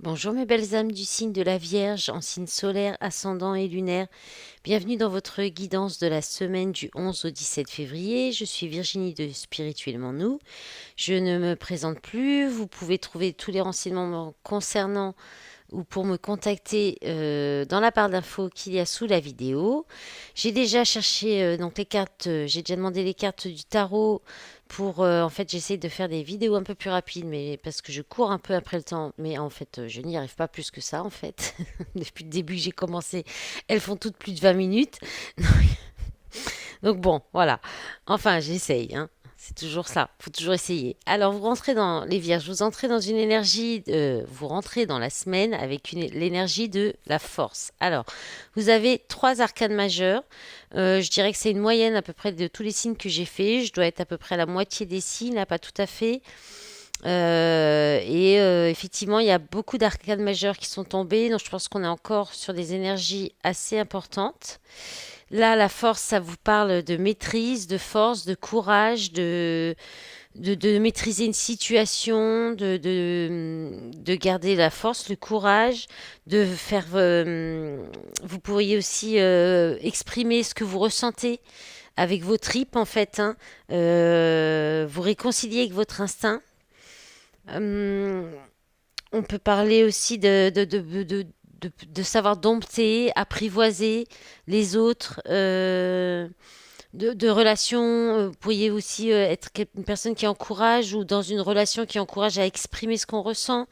Bonjour mes belles âmes du signe de la Vierge, en signe solaire, ascendant et lunaire. Bienvenue dans votre guidance de la semaine du 11 au 17 février. Je suis Virginie de Spirituellement Nous. Je ne me présente plus. Vous pouvez trouver tous les renseignements concernant ou pour me contacter dans la barre d'infos qu'il y a sous la vidéo. J'ai déjà cherché donc les cartes, j'ai déjà demandé les cartes du tarot pour en fait j'essaie de faire des vidéos un peu plus rapides mais parce que je cours un peu après le temps mais en fait je n'y arrive pas plus que ça en fait. Depuis le début que j'ai commencé, elles font toutes plus de 20 minutes. Donc bon, voilà. Enfin, j'essaye, hein. C'est toujours ça. Faut toujours essayer. Alors, vous rentrez dans les Vierges, vous entrez dans une énergie, vous rentrez dans la semaine avec l'énergie de la force. Alors, vous avez trois arcanes majeurs. Je dirais que c'est une moyenne à peu près de tous les signes que j'ai fait. Je dois être à peu près à la moitié des signes, là, pas tout à fait. Effectivement, il y a beaucoup d'arcanes majeures qui sont tombées. Donc, je pense qu'on est encore sur des énergies assez importantes. Là, la force, ça vous parle de maîtrise, de force, de courage, de maîtriser une situation, de garder la force, le courage, de faire... vous pourriez aussi exprimer ce que vous ressentez avec vos tripes, en fait, hein. Vous réconcilier avec votre instinct. Hum, on peut parler aussi de savoir dompter, apprivoiser les autres, de relations. Vous pourriez aussi être une personne qui encourage ou dans une relation qui encourage à exprimer ce qu'on ressent,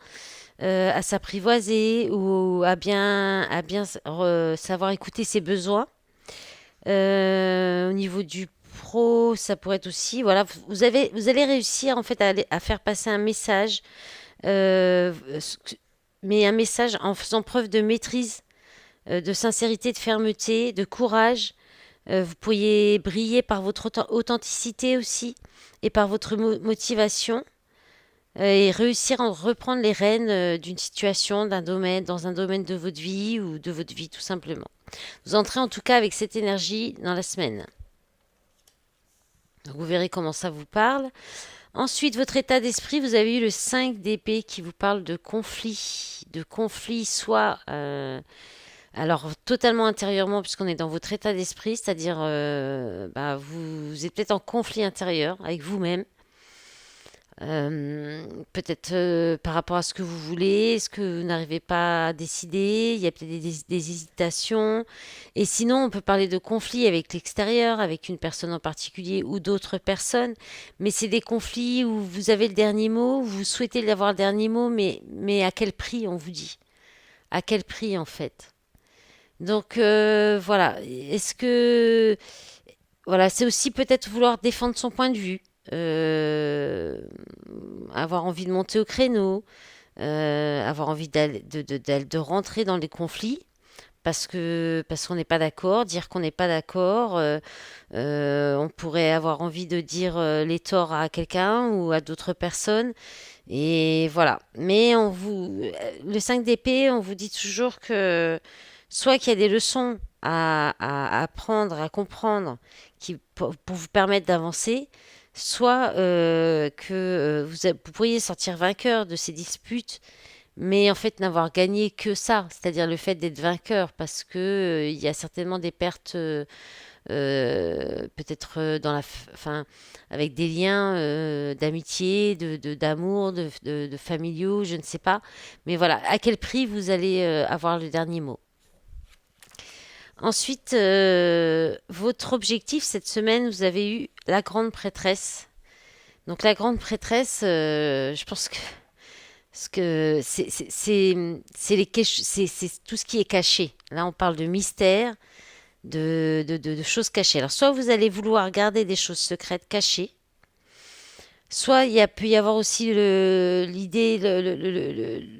à s'apprivoiser ou à bien savoir écouter ses besoins. Au niveau du pro, ça pourrait être aussi, voilà, vous allez réussir en fait à faire passer un message euh, mais un message en faisant preuve de maîtrise, de sincérité, de fermeté, de courage. Vous pourriez briller par votre authenticité aussi et par votre motivation et réussir à reprendre les rênes d'une situation, d'un domaine, dans un domaine de votre vie ou de votre vie tout simplement. Vous entrez en tout cas avec cette énergie dans la semaine. Donc vous verrez comment ça vous parle. Ensuite, votre état d'esprit, vous avez eu le 5 d'épée qui vous parle de conflit soit alors totalement intérieurement puisqu'on est dans votre état d'esprit, c'est-à-dire vous êtes peut-être en conflit intérieur avec vous-même. Peut-être par rapport à ce que vous voulez, ce que vous n'arrivez pas à décider, il y a peut-être des hésitations. Et sinon, on peut parler de conflits avec l'extérieur, avec une personne en particulier ou d'autres personnes. Mais c'est des conflits où vous avez le dernier mot, vous souhaitez avoir le dernier mot, mais à quel prix, on vous dit? À quel prix, en fait? Donc voilà, est-ce que voilà, c'est aussi peut-être vouloir défendre son point de vue, euh, avoir envie de monter au créneau, avoir envie de rentrer dans les conflits parce qu'on n'est pas d'accord, dire qu'on n'est pas d'accord. On pourrait avoir envie de dire les torts à quelqu'un ou à d'autres personnes. Et voilà. Mais le 5 d'épée, on vous dit toujours que soit qu'il y a des leçons à apprendre, à comprendre, pour vous permettre d'avancer, soit que vous pourriez sortir vainqueur de ces disputes, mais en fait n'avoir gagné que ça, c'est-à-dire le fait d'être vainqueur, parce que il y a certainement des pertes, peut-être enfin, avec des liens d'amitié, d'amour, de familiaux, je ne sais pas. Mais voilà, à quel prix vous allez avoir le dernier mot. Ensuite, votre objectif cette semaine, vous avez eu la grande prêtresse. Donc la grande prêtresse, je pense que c'est tout ce qui est caché. Là, on parle de mystère, de choses cachées. Alors, soit vous allez vouloir garder des choses secrètes cachées, soit peut y avoir aussi l'idée,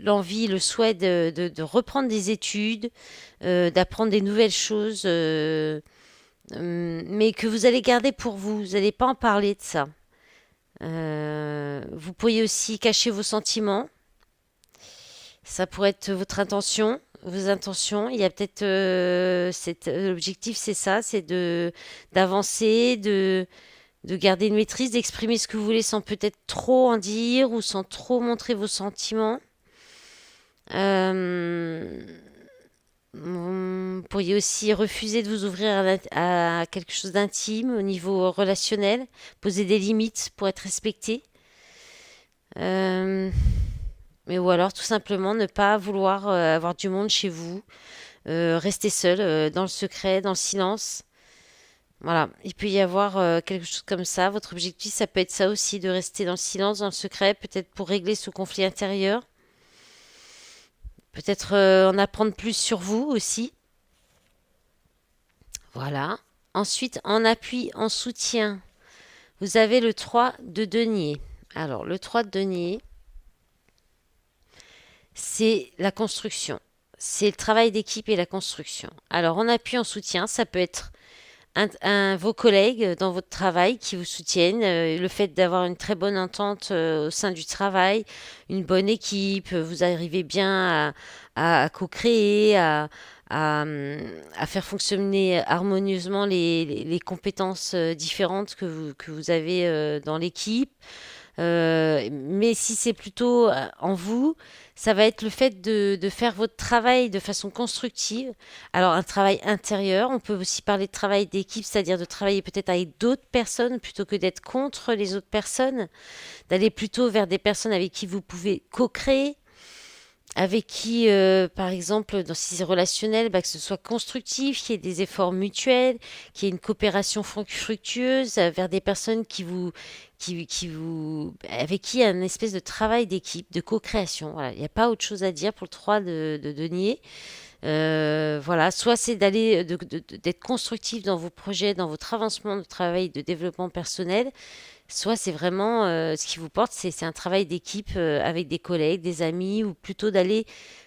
l'envie, le souhait de reprendre des études, d'apprendre des nouvelles choses, mais que vous allez garder pour vous. Vous n'allez pas en parler de ça. Vous pourriez aussi cacher vos sentiments. Ça pourrait être votre intention, vos intentions. Il y a peut-être l'objectif, c'est ça, c'est de d'avancer, de garder une maîtrise, d'exprimer ce que vous voulez sans peut-être trop en dire ou sans trop montrer vos sentiments. Euh, Vous pourriez aussi refuser de vous ouvrir à quelque chose d'intime au niveau relationnel, poser des limites pour être respecté. Euh, mais ou alors tout simplement ne pas vouloir avoir du monde chez vous, rester seul dans le secret, dans le silence. Voilà, il peut y avoir quelque chose comme ça. Votre objectif, ça peut être ça aussi, de rester dans le silence, dans le secret, peut-être pour régler ce conflit intérieur, peut-être en apprendre plus sur vous aussi. Voilà. Ensuite, en appui, en soutien, vous avez le 3 de denier. Alors, le 3 de denier, c'est la construction. C'est le travail d'équipe et la construction. Alors, en appui, en soutien, ça peut être vos collègues dans votre travail qui vous soutiennent, le fait d'avoir une très bonne entente au sein du travail, une bonne équipe, vous arrivez bien à co-créer, à faire fonctionner harmonieusement les compétences différentes que vous avez dans l'équipe. Mais si c'est plutôt en vous, ça va être le fait de faire votre travail de façon constructive. Alors un travail intérieur, on peut aussi parler de travail d'équipe, c'est-à-dire de travailler peut-être avec d'autres personnes plutôt que d'être contre les autres personnes, d'aller plutôt vers des personnes avec qui vous pouvez co-créer, avec qui, par exemple, dans ces relationnels, bah, que ce soit constructif, qu'il y ait des efforts mutuels, qu'il y ait une coopération fructueuse vers des personnes avec qui il y a une espèce de travail d'équipe, de co-création. Voilà, il n'y a pas autre chose à dire pour le 3 de denier. Voilà, soit c'est d'être constructif dans vos projets, dans votre avancement de travail de développement personnel, soit c'est vraiment ce qui vous porte, c'est un travail d'équipe avec des collègues, des amis, ou plutôt d'aller,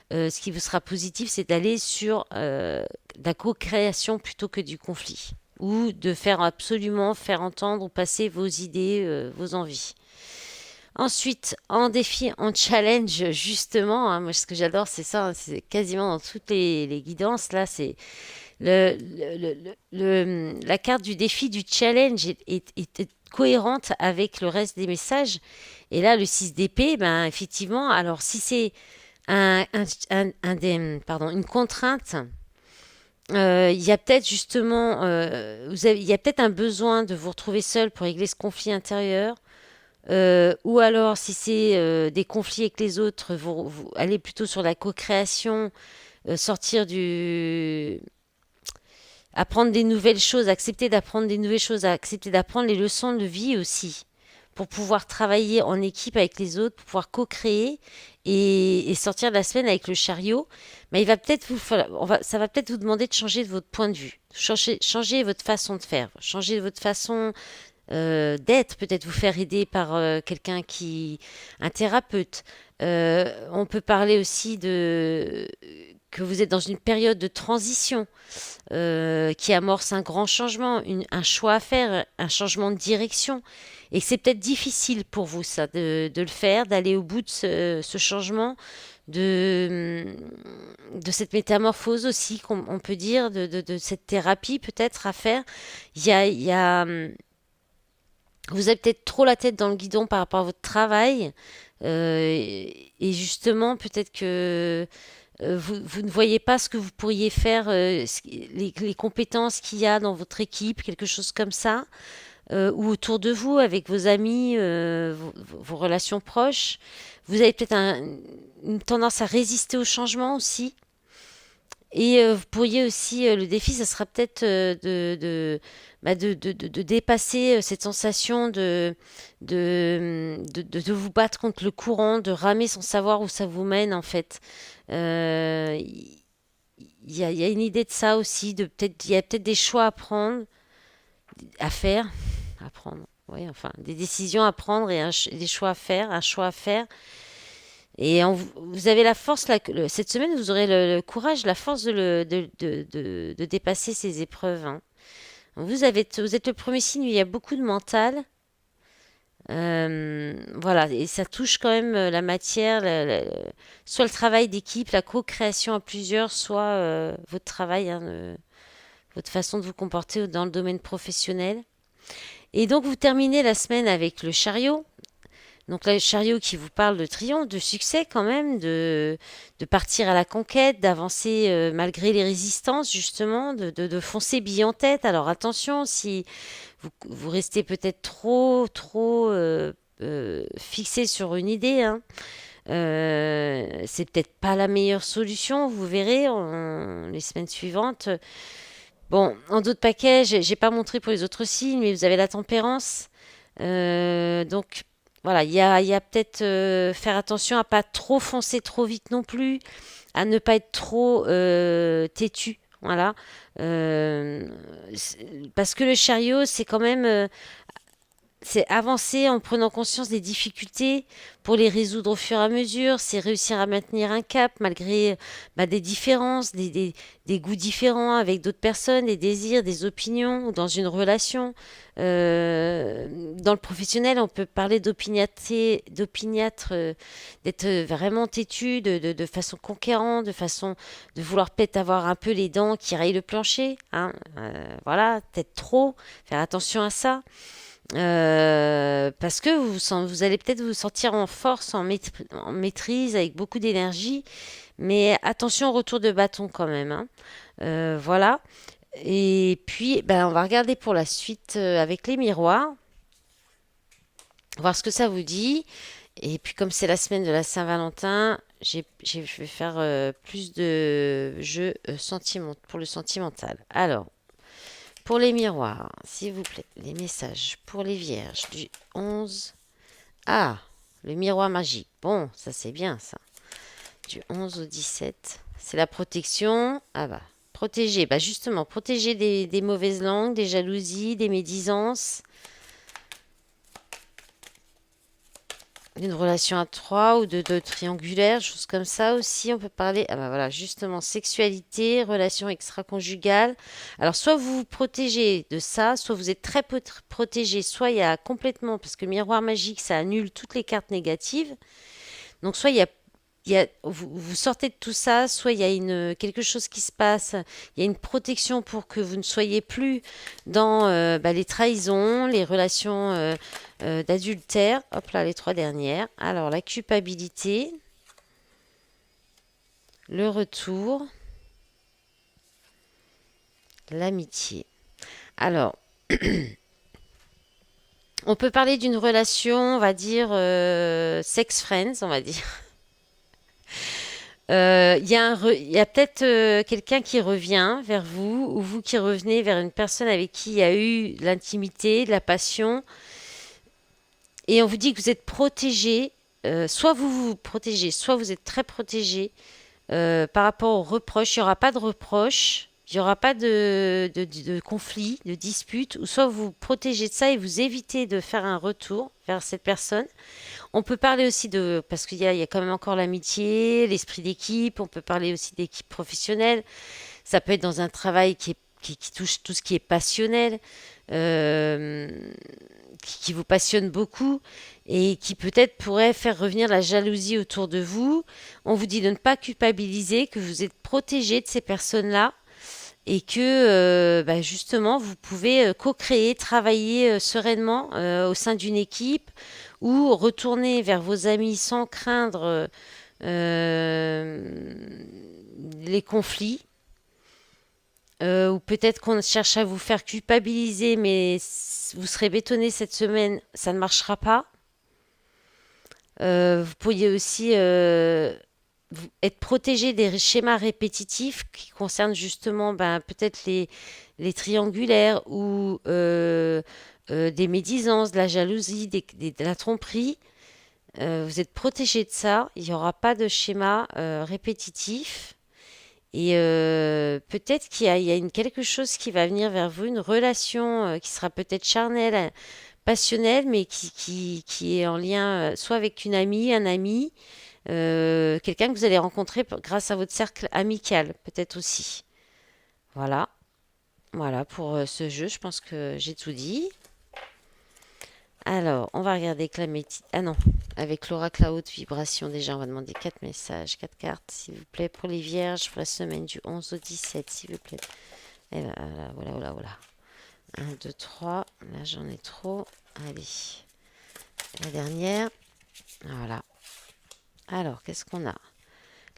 ce qui vous sera positif, c'est d'aller sur la co-création plutôt que du conflit, ou de faire absolument faire entendre ou passer vos idées, vos envies. Ensuite, en défi, en challenge, justement, hein, moi ce que j'adore, c'est ça, hein, c'est quasiment dans toutes les guidances, là, c'est la carte du défi, du challenge est cohérente avec le reste des messages. Et là, le 6 d'épée, ben, effectivement, alors si c'est pardon, une contrainte, il y a peut-être justement, il y a peut-être un besoin de vous retrouver seul pour régler ce conflit intérieur. Ou alors, si c'est des conflits avec les autres, vous allez plutôt sur la co-création, sortir du, apprendre des nouvelles choses, accepter d'apprendre des nouvelles choses, accepter d'apprendre les leçons de vie aussi, pour pouvoir travailler en équipe avec les autres, pour pouvoir co-créer et sortir de la semaine avec le chariot. Mais il va peut-être ça va peut-être vous demander de changer de votre point de vue, changer votre façon de faire, changer votre façon d'être, peut-être vous faire aider par un thérapeute. On peut parler aussi de que vous êtes dans une période de transition qui amorce un grand changement, un choix à faire, un changement de direction. Et c'est peut-être difficile pour vous, ça, de le faire, d'aller au bout de ce changement, de, de cette métamorphose aussi, qu'on on peut dire, de cette thérapie peut-être à faire. Il y a, vous avez peut-être trop la tête dans le guidon par rapport à votre travail. Et justement, peut-être que vous ne voyez pas ce que vous pourriez faire, les compétences qu'il y a dans votre équipe, quelque chose comme ça, ou autour de vous, avec vos amis, vos relations proches. Vous avez peut-être une tendance à résister au changement aussi. Et vous pourriez aussi, le défi, ça sera peut-être de dépasser cette sensation de vous battre contre le courant, de ramer sans savoir où ça vous mène en fait. Il y a une idée de ça aussi, il y a peut-être des choix à prendre, à prendre, oui, enfin, des décisions à prendre et des choix à faire, un choix à faire. Et vous avez la force, là, cette semaine, vous aurez le courage, la force de dépasser ces épreuves, hein. Vous êtes le premier signe où il y a beaucoup de mental. Voilà, et ça touche quand même la matière, soit le travail d'équipe, la co-création à plusieurs, soit votre travail, hein, votre façon de vous comporter dans le domaine professionnel. Et donc vous terminez la semaine avec le chariot. Donc là, le chariot qui vous parle de triomphe, de succès quand même, de partir à la conquête, d'avancer malgré les résistances, justement, de foncer bille en tête. Alors attention, si vous restez peut-être trop fixé sur une idée, hein, c'est peut-être pas la meilleure solution, vous verrez les semaines suivantes. Bon, en d'autres paquets, j'ai pas montré pour les autres signes, mais vous avez la tempérance. Donc voilà, il y a peut-être faire attention à pas trop foncer trop vite non plus, à ne pas être trop têtu. Voilà. Parce que le chariot, c'est quand même c'est avancer en prenant conscience des difficultés pour les résoudre au fur et à mesure, c'est réussir à maintenir un cap malgré des différences, des goûts différents avec d'autres personnes, des désirs, des opinions ou dans une relation. Dans le professionnel, on peut parler d'opiniâtre, d'être vraiment têtu, de façon conquérante, de façon de vouloir peut-être avoir un peu les dents qui rayent le plancher. Hein, voilà, peut-être trop, faire attention à ça. Parce que vous allez peut-être vous sentir en force, en maîtrise, avec beaucoup d'énergie, mais attention au retour de bâton quand même. Hein. Voilà. Et puis, on va regarder pour la suite avec les miroirs, voir ce que ça vous dit. Et puis, comme c'est la semaine de la Saint-Valentin, je vais faire plus de jeux pour le sentimental. Alors, pour les miroirs, s'il vous plaît, les messages pour les vierges du 11. Ah, le miroir magique. Bon, ça c'est bien ça. Du 11 au 17. C'est la protection. Ah bah, protéger. Bah justement, protéger des mauvaises langues, des jalousies, des médisances. D'une relation à trois ou de triangulaire, choses comme ça aussi. On peut parler, ah bah voilà, justement, sexualité, relation extra-conjugale. Alors, soit vous vous protégez de ça, soit vous êtes très protégé, soit il y a complètement, parce que le miroir magique, ça annule toutes les cartes négatives. Donc, soit vous sortez de tout ça, soit il y a quelque chose qui se passe, il y a une protection pour que vous ne soyez plus dans les trahisons, les relations d'adultère. Hop là, les trois dernières. Alors, la culpabilité, le retour, l'amitié. Alors, on peut parler d'une relation, on va dire, sex friends, on va dire. Il y a peut-être quelqu'un qui revient vers vous ou vous qui revenez vers une personne avec qui il y a eu de l'intimité, de la passion et on vous dit que vous êtes protégé. Soit vous protégez, soit vous êtes très protégé par rapport aux reproches. Il n'y aura pas de reproches, il n'y aura pas de conflit, de dispute, ou soit vous vous protégez de ça et vous évitez de faire un retour vers cette personne. On peut parler aussi parce qu'il y a quand même encore l'amitié, l'esprit d'équipe, on peut parler aussi d'équipe professionnelle. Ça peut être dans un travail qui touche tout ce qui est passionnel, euh, qui vous passionne beaucoup et qui peut-être pourrait faire revenir la jalousie autour de vous. On vous dit de ne pas culpabiliser, que vous êtes protégé de ces personnes-là et que justement vous pouvez co-créer, travailler sereinement au sein d'une équipe ou retourner vers vos amis sans craindre les conflits. Ou peut-être qu'on cherche à vous faire culpabiliser, mais vous serez bétonné cette semaine, ça ne marchera pas. Vous pourriez aussi être protégé des schémas répétitifs qui concernent justement peut-être les triangulaires ou des médisances, de la jalousie, de la tromperie. Vous êtes protégé de ça. Il n'y aura pas de schéma répétitif. Et peut-être qu'il y a quelque chose qui va venir vers vous, une relation qui sera peut-être charnelle, passionnelle, mais qui est en lien soit avec une amie, un ami, quelqu'un que vous allez rencontrer grâce à votre cercle amical, peut-être aussi. Voilà, voilà pour ce jeu, je pense que j'ai tout dit. Alors, on va regarder avec la Ah non, avec l'oracle à haute vibration, déjà, on va demander 4 messages, 4 cartes, s'il vous plaît, pour les vierges, pour la semaine du 11 au 17, s'il vous plaît. Et ben, voilà, voilà, voilà. 1, 2, 3, là j'en ai trop. Allez, la dernière. Voilà. Alors, qu'est-ce qu'on a?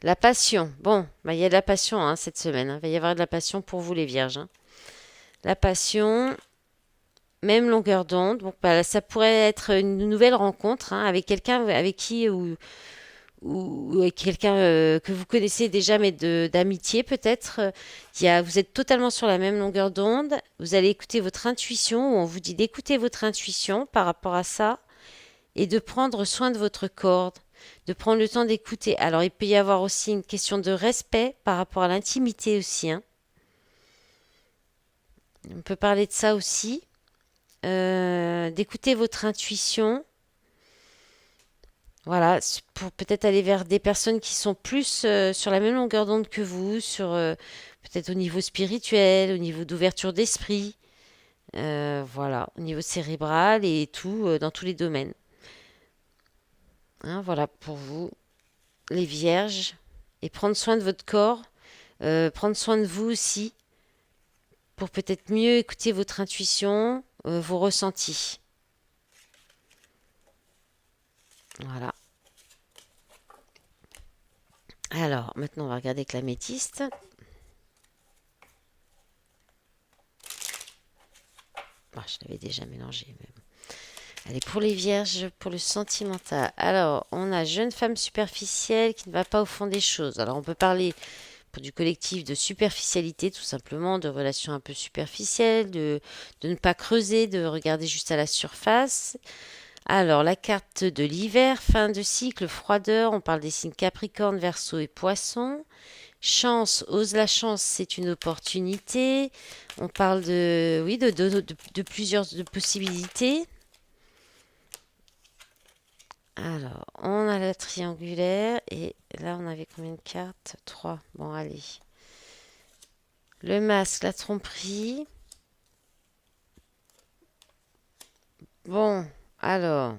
La passion. Bon, bah, il y a de la passion hein, cette semaine, hein. Il va y avoir de la passion pour vous les vierges, hein. La passion, même longueur d'onde. Bon, bah, ça pourrait être une nouvelle rencontre hein, avec quelqu'un avec qui ou avec quelqu'un que vous connaissez déjà, mais d'amitié peut-être. Vous êtes totalement sur la même longueur d'onde. Vous allez écouter votre intuition, ou on vous dit d'écouter votre intuition par rapport à ça et de prendre soin de votre corde, de prendre le temps d'écouter. Alors, il peut y avoir aussi une question de respect par rapport à l'intimité aussi, hein. On peut parler de ça aussi. D'écouter votre intuition. Voilà, pour peut-être aller vers des personnes qui sont plus sur la même longueur d'onde que vous, sur peut-être au niveau spirituel, au niveau d'ouverture d'esprit, voilà, au niveau cérébral et tout, dans tous les domaines. Hein, voilà pour vous, les vierges. Et prendre soin de votre corps, prendre soin de vous aussi, pour peut-être mieux écouter votre intuition, vos ressentis. Voilà. Alors, maintenant, on va regarder avec l'améthyste. Bon, je l'avais déjà mélangé, mais bon. Allez, pour les vierges, pour le sentimental. Alors, on a jeune femme superficielle qui ne va pas au fond des choses. Alors, on peut parler pour du collectif de superficialité, tout simplement, de relations un peu superficielles, de ne pas creuser, de regarder juste à la surface. Alors, la carte de l'hiver, fin de cycle, froideur, on parle des signes Capricorne, Verseau et Poisson. Chance, ose la chance, c'est une opportunité. On parle de, oui, de plusieurs possibilités. Alors, on a la triangulaire et là, on avait combien de cartes? 3. Bon, allez. Le masque, la tromperie. Bon, alors.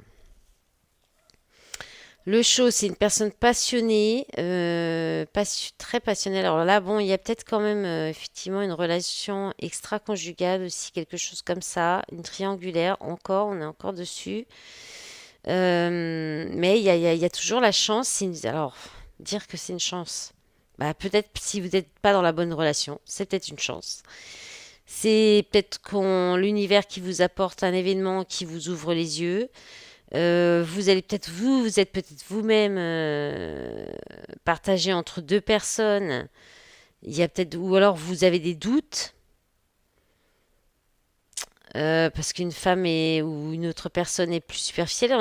Le show, c'est une personne passionnée, très passionnée. Alors là, bon, il y a peut-être quand même effectivement une relation extra-conjugale aussi, quelque chose comme ça, une triangulaire, encore, on est encore dessus. Mais il y a toujours la chance. Alors, dire que c'est une chance, bah, peut-être si vous n'êtes pas dans la bonne relation, c'est peut-être une chance. C'est peut-être l'univers qui vous apporte un événement qui vous ouvre les yeux. Vous allez peut-être vous êtes peut-être vous-même partagé entre deux personnes. Il y a peut-être ou alors vous avez des doutes parce qu'une femme ou une autre personne est plus superficielle.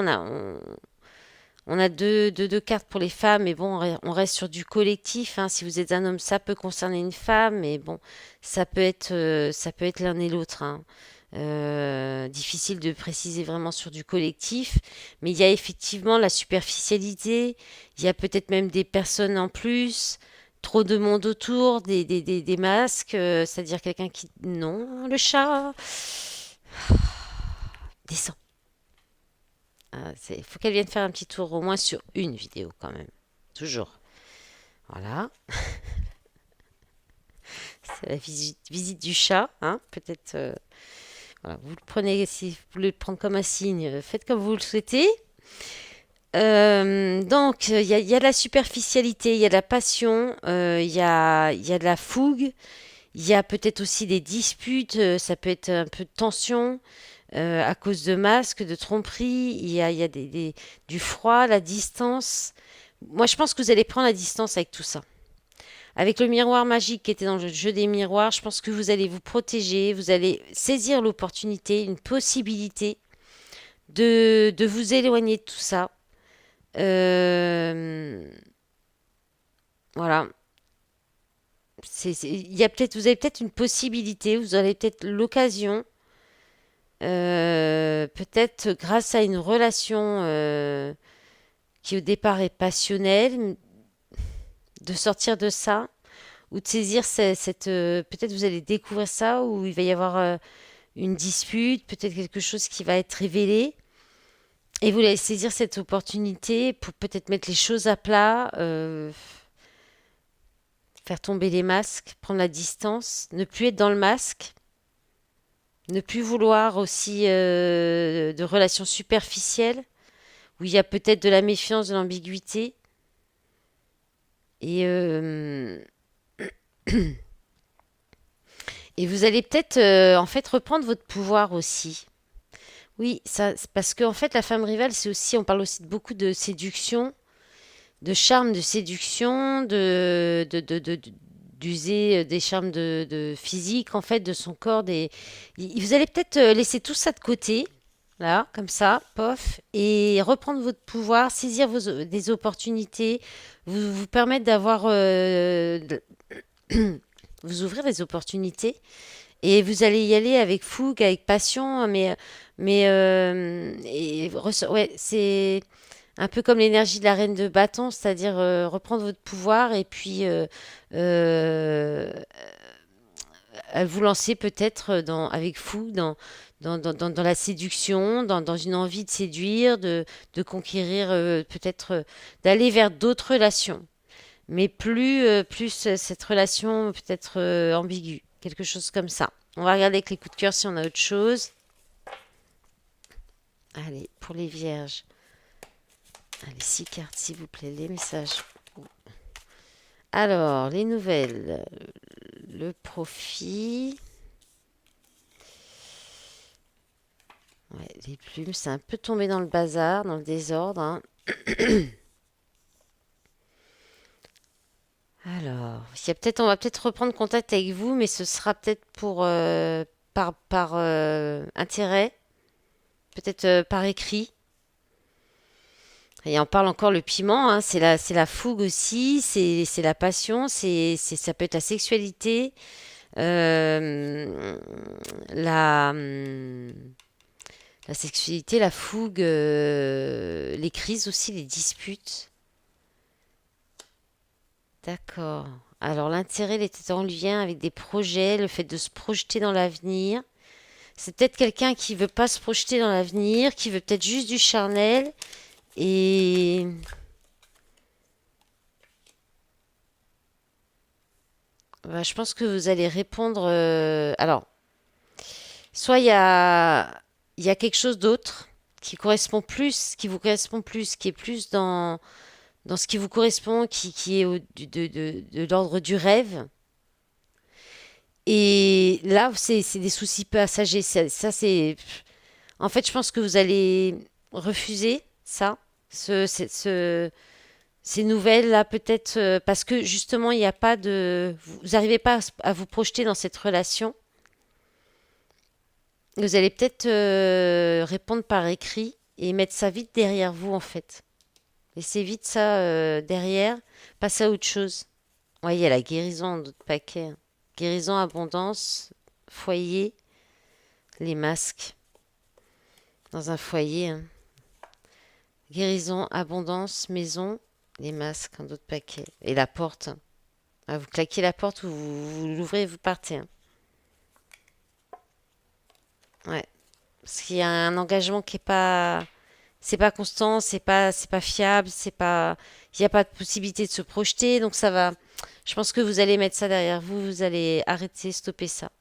On a deux cartes pour les femmes, mais bon, on reste sur du collectif, hein. Si vous êtes un homme, ça peut concerner une femme, mais bon, ça peut être l'un et l'autre, hein. Difficile de préciser vraiment sur du collectif, mais il y a effectivement la superficialité, il y a peut-être même des personnes en plus, trop de monde autour, des masques, c'est-à-dire quelqu'un qui... Non, le chat, descend. Il faut qu'elle vienne faire un petit tour au moins sur une vidéo quand même. Toujours. Voilà. C'est la visite du chat, hein. Peut-être, voilà, vous le prenez, si vous voulez le prendre comme un signe, faites comme vous le souhaitez. Donc, il y a de la superficialité, il y a de la passion, il y a de la fougue, il y a peut-être aussi des disputes, ça peut être un peu de tension à cause de masques, de tromperies, il y a du froid, la distance. Moi, je pense que vous allez prendre la distance avec tout ça. Avec le miroir magique qui était dans le jeu des miroirs, je pense que vous allez vous protéger, vous allez saisir l'opportunité, une possibilité de vous éloigner de tout ça. Euh, voilà. Il y a peut-être, vous avez peut-être une possibilité, vous avez peut-être l'occasion, peut-être grâce à une relation qui au départ est passionnelle, de sortir de ça ou de saisir peut-être vous allez découvrir ça ou il va y avoir une dispute, peut-être quelque chose qui va être révélé. Et vous allez saisir cette opportunité pour peut-être mettre les choses à plat, faire tomber les masques, prendre la distance, ne plus être dans le masque, ne plus vouloir aussi de relations superficielles où il y a peut-être de la méfiance, de l'ambiguïté. Et, et vous allez peut-être en fait reprendre votre pouvoir aussi. Oui, ça, c'est parce qu'en fait, la femme rivale, c'est aussi, on parle aussi de beaucoup de séduction, de charme, de séduction, d'user des charmes de physique, en fait, de son corps. Vous allez peut-être laisser tout ça de côté, là, comme ça, pof, et reprendre votre pouvoir, saisir des opportunités, vous permettre d'avoir, vous ouvrir des opportunités. Et vous allez y aller avec fougue, avec passion, ouais, c'est un peu comme l'énergie de la reine de bâton, c'est-à-dire reprendre votre pouvoir et puis euh, vous lancer peut-être avec fougue dans la séduction, dans une envie de séduire, de conquérir, peut-être d'aller vers d'autres relations, mais plus cette relation peut-être ambiguë, quelque chose comme ça. On va regarder avec les coups de cœur si on a autre chose. Allez, pour les vierges. Allez, 6 cartes, s'il vous plaît, les messages. Alors, les nouvelles. Le profit. Ouais, les plumes, c'est un peu tombé dans le bazar, dans le désordre, hein. Alors, on va peut-être reprendre contact avec vous, mais ce sera peut-être par intérêt, peut-être par écrit. Et on parle encore le piment, hein, c'est la fougue aussi, c'est la passion, ça peut être la sexualité, euh, la, hum, la sexualité, la fougue, les crises aussi, les disputes. D'accord. Alors l'intérêt, il était en lien avec des projets, le fait de se projeter dans l'avenir. C'est peut-être quelqu'un qui veut pas se projeter dans l'avenir, qui veut peut-être juste du charnel. Et bah, je pense que vous allez répondre. Alors, soit il y a quelque chose d'autre qui vous correspond plus, qui est plus dans ce qui vous correspond, qui est de l'ordre du rêve. Et là, c'est des soucis passagers. C'est. En fait, je pense que vous allez refuser ça, ces nouvelles-là, peut-être parce que justement, il n'y a pas de. Vous n'arrivez pas à vous projeter dans cette relation. Vous allez peut-être répondre par écrit et mettre ça vite derrière vous, en fait. Laissez vite ça derrière, passez à autre chose. Ouais, il y a la guérison d'autres paquets, hein. Guérison, abondance, foyer, les masques dans un foyer, hein. Guérison, abondance, maison, les masques, un autre paquet. Et la porte, hein. Ah, vous claquez la porte, vous l'ouvrez et vous partez, hein. Ouais. Parce qu'il y a un engagement qui est pas. C'est pas constant, c'est pas fiable, il n'y a pas de possibilité de se projeter, donc ça va. Je pense que vous allez mettre ça derrière vous, vous allez arrêter, stopper ça.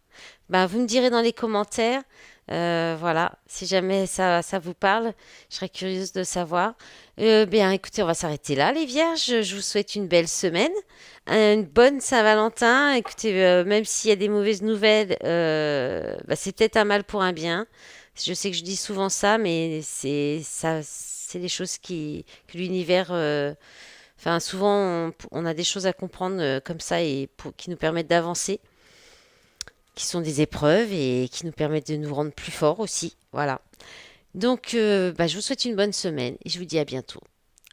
Ben, vous me direz dans les commentaires, voilà, si jamais ça vous parle, je serais curieuse de savoir. Bien, écoutez, on va s'arrêter là, les vierges. Je vous souhaite une belle semaine, une bonne Saint-Valentin. Écoutez, même s'il y a des mauvaises nouvelles, bah, c'est peut-être un mal pour un bien. Je sais que je dis souvent ça, mais c'est ça, c'est des choses que l'univers. Enfin, souvent, on a des choses à comprendre comme ça et qui nous permettent d'avancer, qui sont des épreuves et qui nous permettent de nous rendre plus forts aussi. Voilà. Donc, bah, je vous souhaite une bonne semaine et je vous dis à bientôt.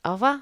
Au revoir.